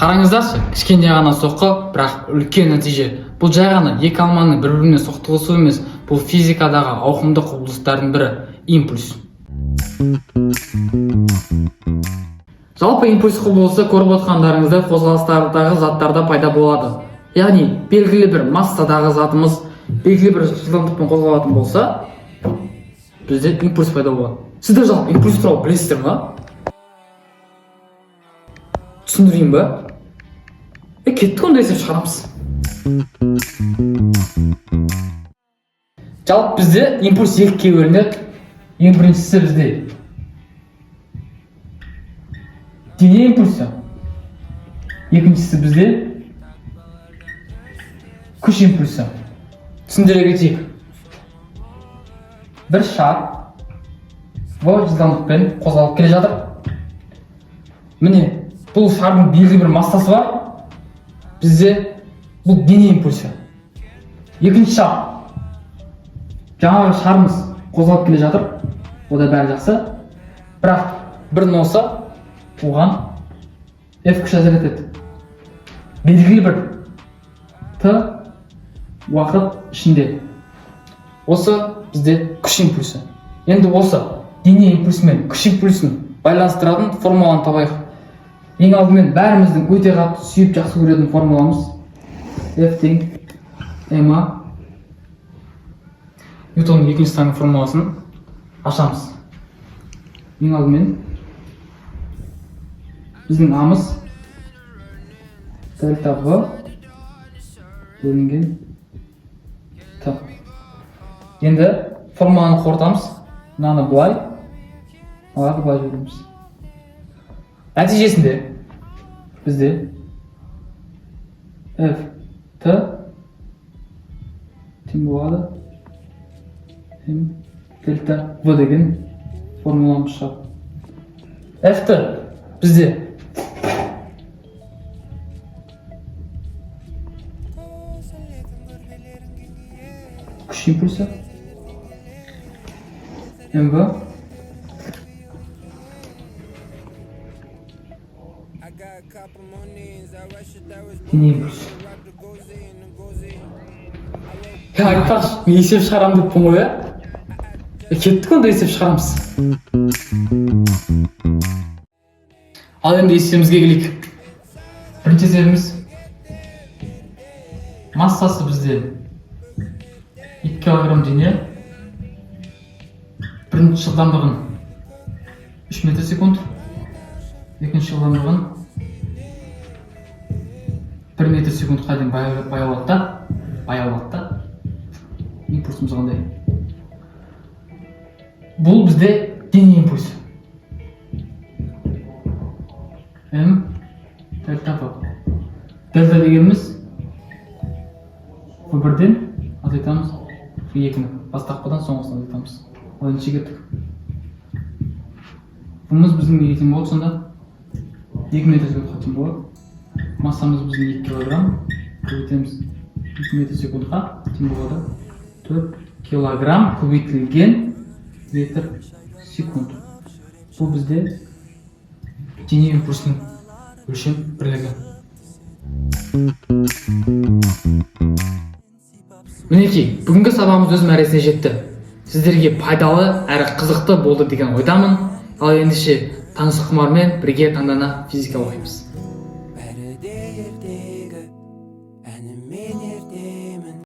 Қараңыздаршы, кішкене ғана соққы, бірақ үлкен нәтиже. Бұл жай ғана екі алманың бір-біріне соқтығысуы емес, бұл физикадағы ауқымды құбылыстардың бірі – импульс. Жалпы импульс құбылысы көріп отқандарыңыздай қозғалыстардағы заттарда пайда болады. Яғни, белгілі бір массадағы затымыз белгілі бір жылдамдықпен қозғалатын болса, бізде импульс пайда болады. Сіздер жалпы импульс туралы білесіздер ма? Түсіндірейін ба? Кеттік онда есеп шығарамыз. Жалпы бізде импульс екіге бөлінеді. Ең біріншісі бізде дене импульсы. Екіншісі бізде күш импульсы. Түсіндіре кетейік. Бір шар v жылдамдықпен қозғалып келе жатыр. Міне, бұл шардың белгілі бір массасы бар. Бізде бұл дене импульсы. Екінші шар. Жаңағы шарымыз қозғалып келе жатыр. Ода бәрі жақсы. Бірақ бір носа оған F күш әсер етеді. Белгілі бір T уақыт ішінде. Осы бізде күш импульсы. Енді осы дене импульсы мен күш импульсын байланыстыратын формуланы табайық. Ең алдымен бәріміздің өте қатты сүйіп жақсы көретін формуламыз F тең ma. Ньютонның екінші заңының формуласын ашамыз. Ең алдымен біздің амыз дельта v бөлінген Т. Енді формуланы қорытамыз. Мынаны былай, алады былай жібереміз. Нәтижесінде бізде F T тең болады M дельта V деген формуламыз шығады. F T бізде күш импульсы, MV дене импульсы. Айтпақшы, мен есеп шығарам деп бұн ғой, кеттік онда есеп шығарамыз. Ал енді есебімізге келейік. Бірінші есебіміз массасы бізде 2 килограмм дене, бірінші жылдамдығын 3 метр секунд, екінші жылдамдығын 1 метр секундқа дейін баяулатта. Импульсымыз қандай? Бұл бізде дене импульсы. М дельта V. Дельта дегеніміз V1-ден азайтамыз V2-ні. Бастапқыдан соңғысына азайтамыз. Ол енді кеттік. Бұмыз біздің неге тең болады сонда? 2 метр секундқа тең болады. Массамыз біздің 2 килограмм. Көбейтеміз 2 метр секундқа тең болады. 4 килограмм көбейтілген метр секунд. Бұл бізде дене импульсының өлшем бірлігі. Мінекей, бүгінгі сабағымыз өз мәресіне жетті. Сіздерге пайдалы әрі қызықты болды деген ойдамын. Ал ендеше Таңсық Құмармен бірге таңдана физика оқимыз.